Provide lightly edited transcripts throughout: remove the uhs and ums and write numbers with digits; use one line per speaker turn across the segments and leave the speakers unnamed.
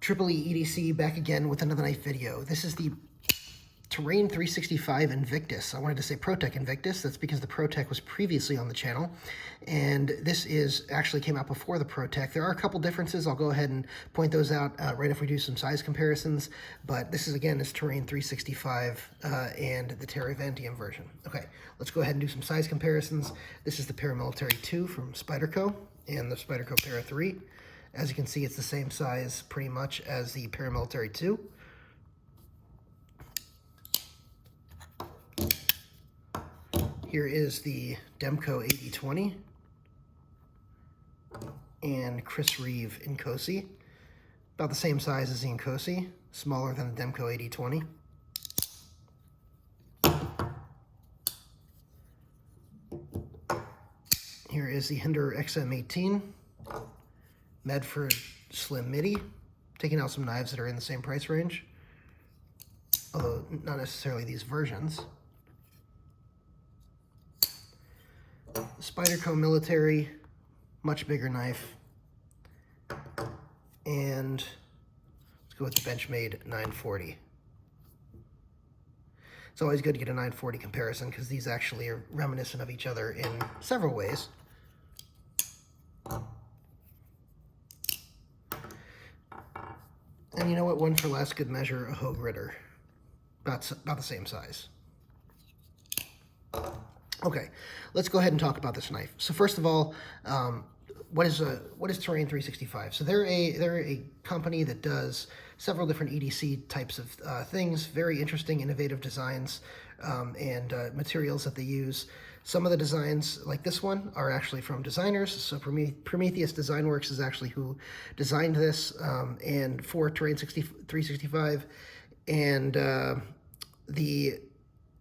Triple E EDC back again with another knife video. This is the Terrain 365 Invictus. I wanted to say ProTech Invictus. That's because the ProTech was previously on the channel, and this actually came out before the ProTech. There are a couple differences. I'll go ahead and point those out right if we do some size comparisons, but this is, again, this Terrain 365 and the Terravantium version. Okay, let's go ahead and do some size comparisons. This is the Paramilitary 2 from Spyderco and the Spyderco Para 3. As you can see, it's the same size pretty much as the Paramilitary 2. Here is the Demko AD-20 and Reeve Inkosi. About the same size as the Inkosi, smaller than the Demko AD-20. Here is the Endura XM18 Medford Slim Midi, taking out some knives that are in the same price range, although not necessarily these versions. Spyderco Military, much bigger knife, and let's go with the Benchmade 940. It's always good to get a 940 comparison because these actually are reminiscent of each other in several ways. And you know what? One for last good measure, a Hogue Ritter, about the same size. Okay, let's go ahead and talk about this knife. So first of all, what is Terrain 365? So they're a company that does several different EDC types of things, very interesting, innovative designs and materials that they use. Some of the designs, like this one, are actually from designers. So Prometheus Design Works is actually who designed this, and for Terrain 365, and I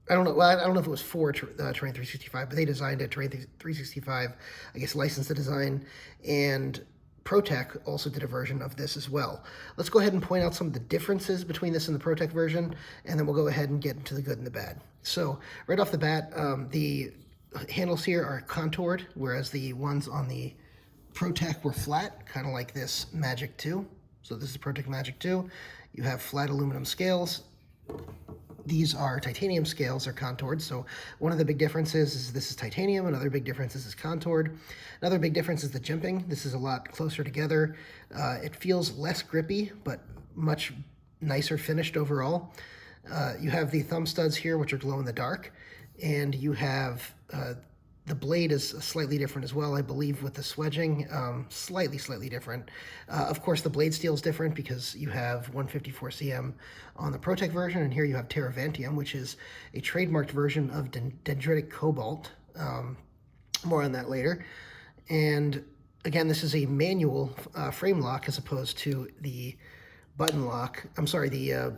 don't know if it was for Terrain 365, but they designed it. Terrain 365, I guess, licensed the design, and ProTech also did a version of this as well. Let's go ahead and point out some of the differences between this and the ProTech version, and then we'll go ahead and get into the good and the bad. So right off the bat, the handles here are contoured, whereas the ones on the ProTech were flat, kind of like this Magic 2. So this is ProTech Magic 2. You have flat aluminum scales. These are titanium scales, they're contoured. So one of the big differences is this is titanium. Another big difference is contoured. Another big difference is the jimping. This is a lot closer together. It feels less grippy, but much nicer finished overall. You have the thumb studs here, which are glow in the dark. And you have the blade is slightly different as well, I believe, with the swedging, slightly different. Of course, the blade steel is different because you have 154 cm on the ProTech version, and here you have Terravantium, which is a trademarked version of dendritic cobalt. More on that later. And again, this is a manual frame lock as opposed to the button lock. I'm sorry, the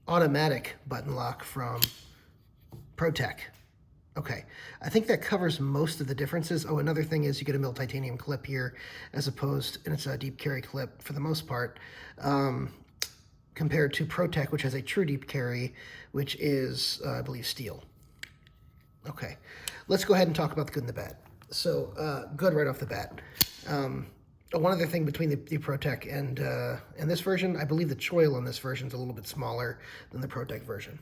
automatic button lock from ProTech. Okay, I think that covers most of the differences. Oh, another thing is you get a milled titanium clip here as opposed, and it's a deep carry clip for the most part, compared to ProTech, which has a true deep carry, which is, I believe, steel. Okay, let's go ahead and talk about the good and the bad. So, good right off the bat. One other thing between the ProTech and this version, I believe the choil on this version is a little bit smaller than the ProTech version.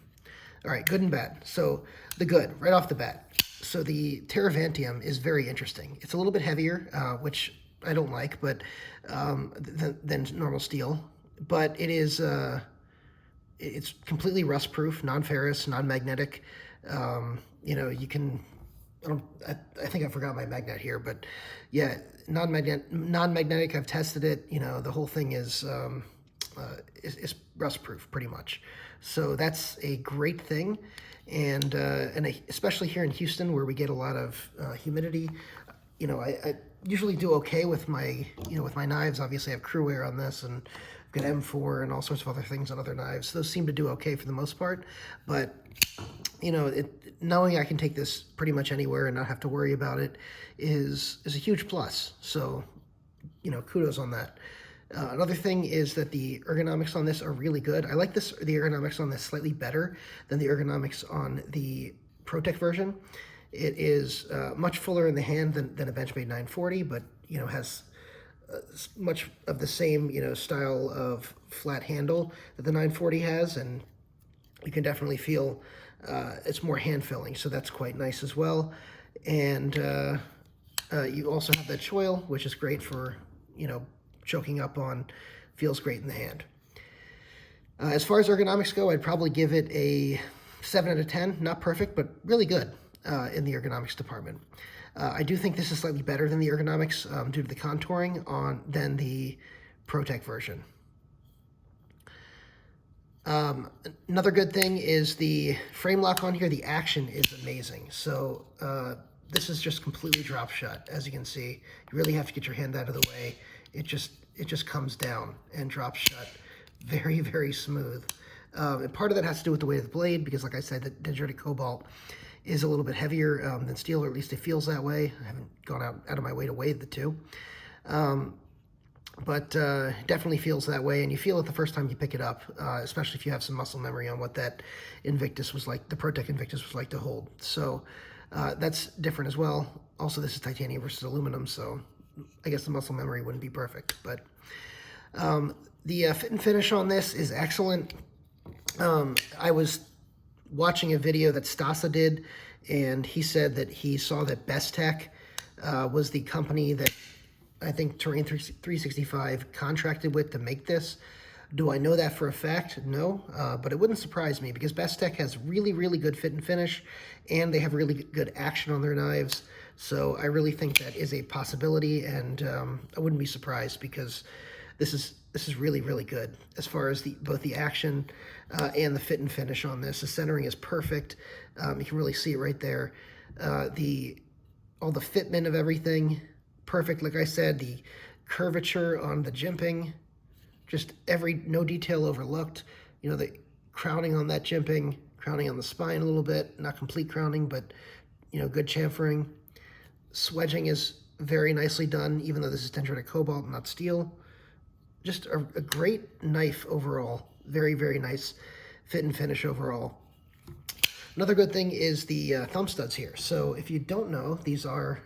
All right, good and bad. So the good, right off the bat. So the Terravantium is very interesting. It's a little bit heavier, which I don't like, but than normal steel. But it is, it's completely rust-proof, non-ferrous, non-magnetic. You know, you can, I think I forgot my magnet here, but yeah, non-magnetic. I've tested it. You know, the whole thing is rust-proof pretty much. So that's a great thing, and especially here in Houston where we get a lot of humidity. You know, I usually do okay with my knives. Obviously, I have Cru-Wear on this, and I've got M4 and all sorts of other things on other knives. Those seem to do okay for the most part, but you know, knowing I can take this pretty much anywhere and not have to worry about it is a huge plus. So, you know, kudos on that. Another thing is that the ergonomics on this are really good. I like the ergonomics on this slightly better than the ergonomics on the ProTech version. It is much fuller in the hand than a Benchmade 940, but you know, has much of the same, style of flat handle that the 940 has, and you can definitely feel it's more hand-filling, so that's quite nice as well. And you also have that choil, which is great for, choking up on, feels great in the hand. As far as ergonomics go, I'd probably give it a 7 out of 10. Not perfect, but really good in the ergonomics department. I do think this is slightly better than the ergonomics due to the contouring than the ProTech version. Another good thing is the frame lock on here. The action is amazing. So this is just completely drop shut. As you can see, you really have to get your hand out of the way. It just comes down and drops shut. Very, very smooth. And part of that has to do with the weight of the blade, because like I said, the dendritic cobalt is a little bit heavier than steel, or at least it feels that way. I haven't gone out of my way to weigh the two. But definitely feels that way, and you feel it the first time you pick it up, especially if you have some muscle memory on what that Invictus was like, the ProTech Invictus was like to hold. So that's different as well. Also, this is titanium versus aluminum, so I guess the muscle memory wouldn't be perfect. But the fit and finish on this is excellent. I was watching a video that Stasa did, and he said that he saw that Bestech was the company that I think Terrain 365 contracted with to make this. Do I know that for a fact? No, but it wouldn't surprise me, because Bestech has really, really good fit and finish, and they have really good action on their knives. So I really think that is a possibility, and I wouldn't be surprised, because this is really, really good as far as both the action and the fit and finish on this. The centering is perfect. You can really see it right there. All the fitment of everything, perfect. Like I said, the curvature on the jimping, just no detail overlooked. The crowning on that jimping, crowning on the spine a little bit, not complete crowning, but good chamfering. Swedging is very nicely done, even though this is dendritic cobalt, not steel. Just a great knife overall. Very, very nice fit and finish overall. Another good thing is the thumb studs here. So if you don't know, these are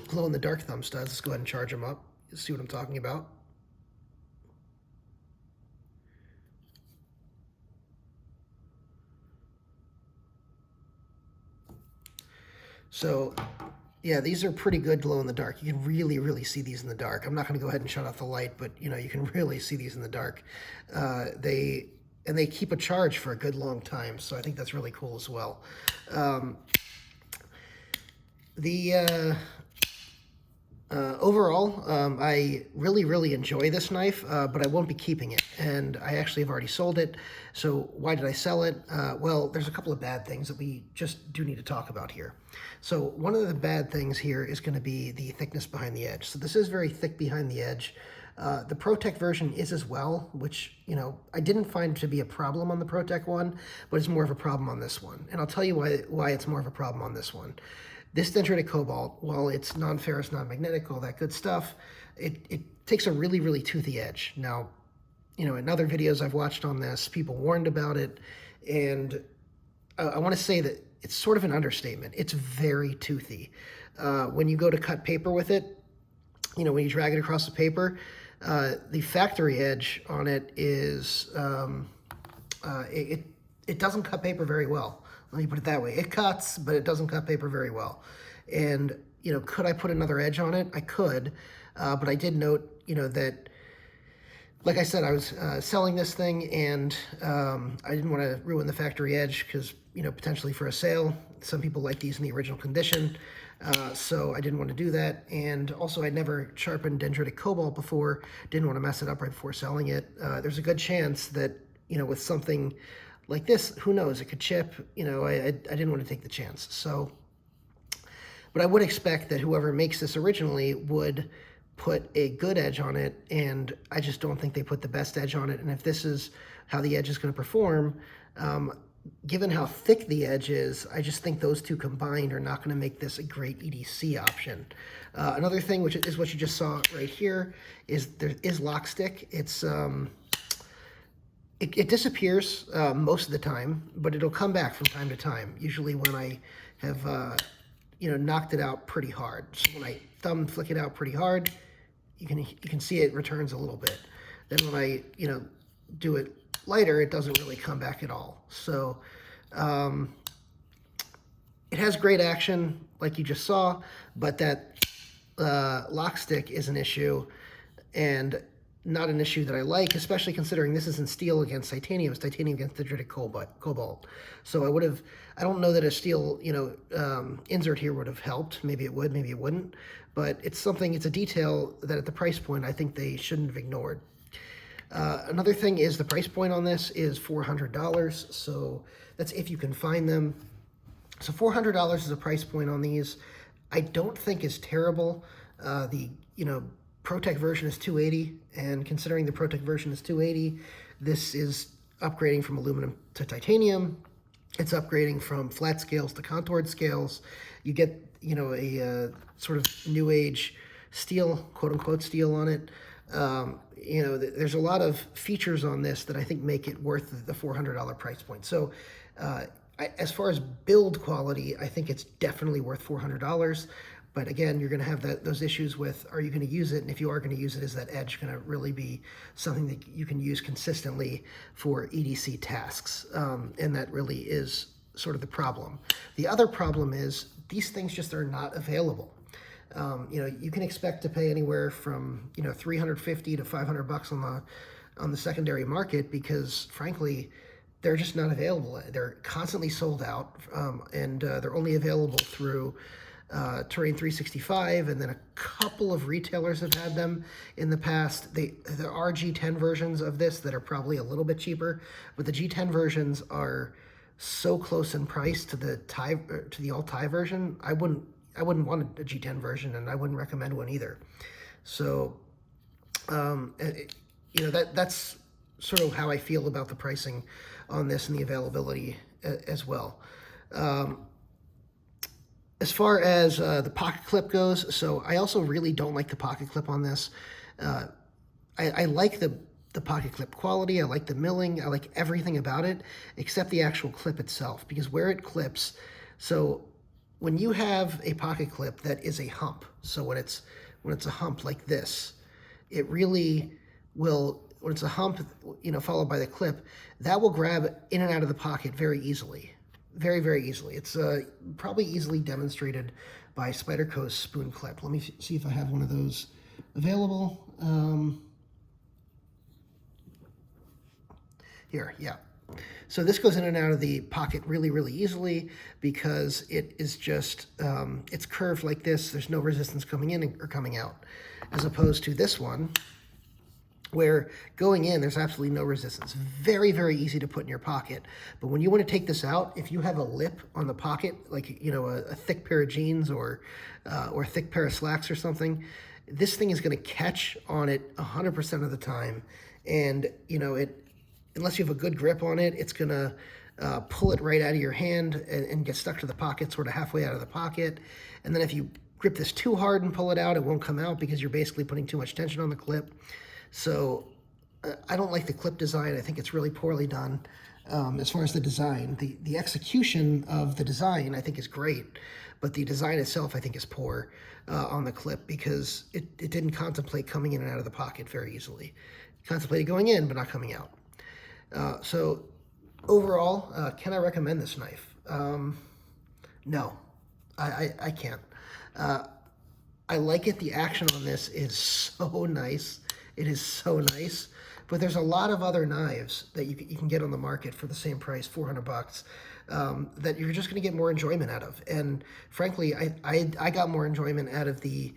glow-in-the-dark thumb studs. Let's go ahead and charge them up. You'll see what I'm talking about. So yeah, these are pretty good glow in the dark. You can really, really see these in the dark. I'm not going to go ahead and shut off the light, but you can really see these in the dark. They keep a charge for a good long time, so I think that's really cool as well. Overall, I really, really enjoy this knife, but I won't be keeping it, and I actually have already sold it. So why did I sell it? Well, there's a couple of bad things that we just do need to talk about here. So one of the bad things here is going to be the thickness behind the edge. So this is very thick behind the edge. The ProTech version is as well, which, I didn't find to be a problem on the ProTech one, but it's more of a problem on this one. And I'll tell you why it's more of a problem on this one. This dendritic cobalt, while it's non-ferrous, non-magnetic, all that good stuff, it takes a really, really toothy edge. Now, in other videos I've watched on this, people warned about it, and I want to say that it's sort of an understatement. It's very toothy. When you go to cut paper with it, when you drag it across the paper, the factory edge on it is, it doesn't cut paper very well. Let me put it that way. It cuts, but it doesn't cut paper very well. And, could I put another edge on it? I could, but I did note, that, like I said, I was selling this thing, and I didn't want to ruin the factory edge because, potentially for a sale. Some people like these in the original condition, so I didn't want to do that. And also, I'd never sharpened dendritic cobalt before, didn't want to mess it up right before selling it. There's a good chance that, with something like this, who knows, it could chip. I didn't want to take the chance. So, but I would expect that whoever makes this originally would put a good edge on it, and I just don't think they put the best edge on it. And if this is how the edge is going to perform, given how thick the edge is, I just think those two combined are not going to make this a great EDC option. Another thing, which is what you just saw right here, is there is lock stick. It's It disappears most of the time, but it'll come back from time to time, usually when I have, knocked it out pretty hard. So when I thumb flick it out pretty hard, you can see it returns a little bit. Then when I, you know, do it lighter, it doesn't really come back at all. So it has great action, like you just saw, but that lock stick is an issue, and not an issue that I like, especially considering this isn't steel against titanium, it's titanium against dendritic cobalt. So I don't know that a steel, you know, insert here would have helped. Maybe it would, maybe it wouldn't, but it's a detail that at the price point, I think they shouldn't have ignored. Another thing is the price point on this is $400, so that's if you can find them. So $400 is a price point on these. I don't think is terrible. The, you know, ProTech version is $280, and considering the ProTech version is $280, this is upgrading from aluminum to titanium. It's upgrading from flat scales to contoured scales. You get, you know, a sort of new age steel, quote unquote steel on it. You know, there's a lot of features on this that I think make it worth the $400 price point. So as far as build quality, I think it's definitely worth $400. But again, you're going to have those issues with, are you going to use it? And if you are going to use it, is that edge going to really be something that you can use consistently for EDC tasks? And that really is sort of the problem. The other problem is these things just are not available. You know, you can expect to pay anywhere from, you know, $350 to $500 on the secondary market, because frankly, they're just not available. They're constantly sold out, and they're only available through Terrain 365, and then a couple of retailers have had them in the past. There are G10 versions of this that are probably a little bit cheaper, but the G10 versions are so close in price to the all-tie version. I wouldn't want a G10 version, and I wouldn't recommend one either. So, you know, that's sort of how I feel about the pricing on this and the availability as well. As far as the pocket clip goes, so I also really don't like the pocket clip on this. I like the pocket clip quality, I like the milling, I like everything about it, except the actual clip itself, because where it clips, so when you have a pocket clip that is a hump, so when it's a hump like this, it really will, when it's a hump, you know, followed by the clip, that will grab in and out of the pocket very easily. Very, very easily. It's probably easily demonstrated by Spyderco's spoon clip. Let me see if I have one of those available. Here, yeah. So this goes in and out of the pocket really, really easily because it is just, it's curved like this. There's no resistance coming in or coming out, as opposed to this one, where going in, there's absolutely no resistance. Very, very easy to put in your pocket. But when you want to take this out, if you have a lip on the pocket, like, you know, a thick pair of jeans or a thick pair of slacks or something, this thing is going to catch on it 100% of the time. And, you know, unless you have a good grip on it, it's going to pull it right out of your hand and get stuck to the pocket, sort of halfway out of the pocket. And then if you grip this too hard and pull it out, it won't come out because you're basically putting too much tension on the clip. So I don't like the clip design. I think it's really poorly done. As far as the design, the execution of the design I think is great, but the design itself I think is poor on the clip because it didn't contemplate coming in and out of the pocket very easily. It contemplated going in, but not coming out. So overall, can I recommend this knife? No, I can't. I like it. The action on this is so nice. It is so nice, but there's a lot of other knives that you can get on the market for the same price, $400, that you're just going to get more enjoyment out of. And frankly, I got more enjoyment out of the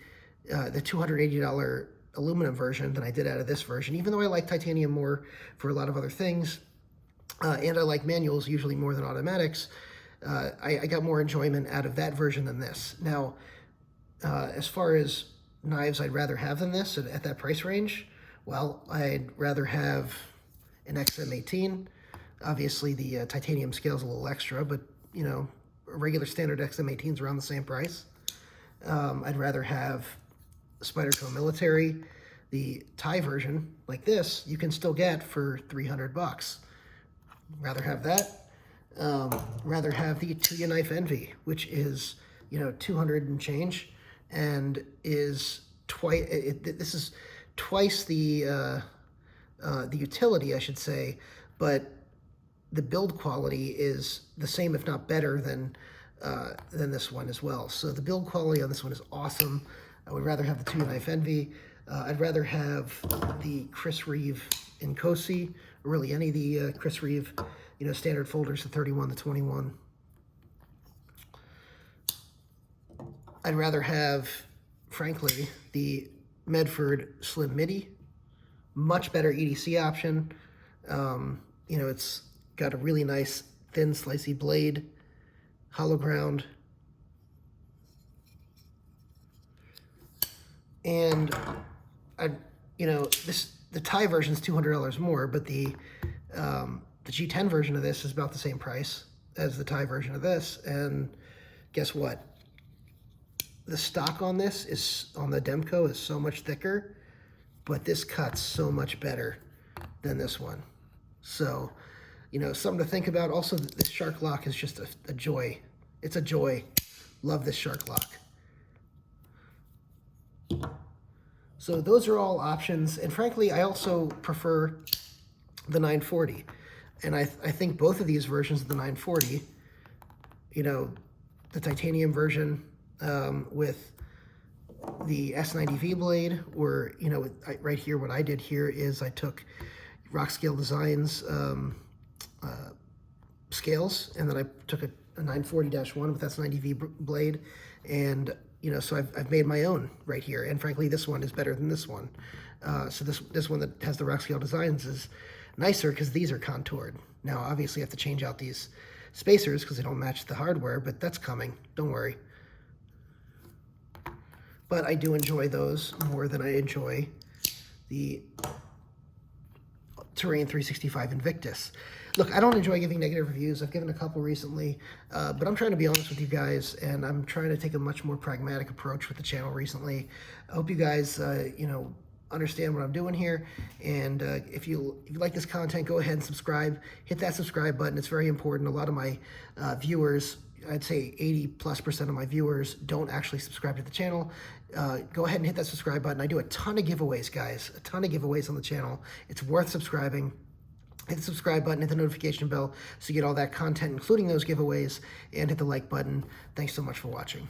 $280 aluminum version than I did out of this version, even though I like titanium more for a lot of other things, and I like manuals usually more than automatics. I got more enjoyment out of that version than this. Now, as far as knives I'd rather have than this at that price range, well, I'd rather have an XM18. Obviously, the titanium scale is a little extra, but, you know, a regular standard XM18 is around the same price. I'd rather have Spyderco Military. The tie version, like this, you can still get for $300. Rather have that. Rather have the Tuya Knife Envy, which is, you know, $200 and change, and is twice. This is twice the utility, I should say, but the build quality is the same, if not better, than this one as well. So the build quality on this one is awesome. I would rather have the 2-knife Envy. I'd rather have the Chris Reeve in Cosi, or really any of the Chris Reeve, you know, standard folders, the 31, the 21. I'd rather have, frankly, the Medford Slim Midi. Much better EDC option. You know, it's got a really nice thin slicey blade, hollow ground, and you know, the Thai version is $200 more, but the G10 version of this is about the same price as the Thai version of this. And guess what? The stock on this is, on the Demko, is so much thicker, but this cuts so much better than this one. So, you know, something to think about. Also, this shark lock is just a joy. It's a joy. Love this shark lock. So those are all options. And frankly, I also prefer the 940. And I think both of these versions of the 940, you know, the titanium version with the S90V blade, or, you know, right here, what I did here is I took Rockscale Designs scales, and then I took a 940-1 with S90V blade, and, you know, so I've made my own right here, and frankly, this one is better than this one. So this one that has the Rockscale Designs is nicer because these are contoured. Now, obviously, I have to change out these spacers because they don't match the hardware, but that's coming. Don't worry. But I do enjoy those more than I enjoy the Terrain 365 Invictus. Look, I don't enjoy giving negative reviews. I've given a couple recently, but I'm trying to be honest with you guys, and I'm trying to take a much more pragmatic approach with the channel recently. I hope you guys, you know, understand what I'm doing here, and if you like this content, go ahead and subscribe. Hit that subscribe button. It's very important. A lot of my viewers, I'd say 80+% of my viewers, don't actually subscribe to the channel. Go ahead and hit that subscribe button. I do a ton of giveaways, guys, a ton of giveaways on the channel. It's worth subscribing. Hit the subscribe button, hit the notification bell so you get all that content, including those giveaways, and hit the like button. Thanks so much for watching.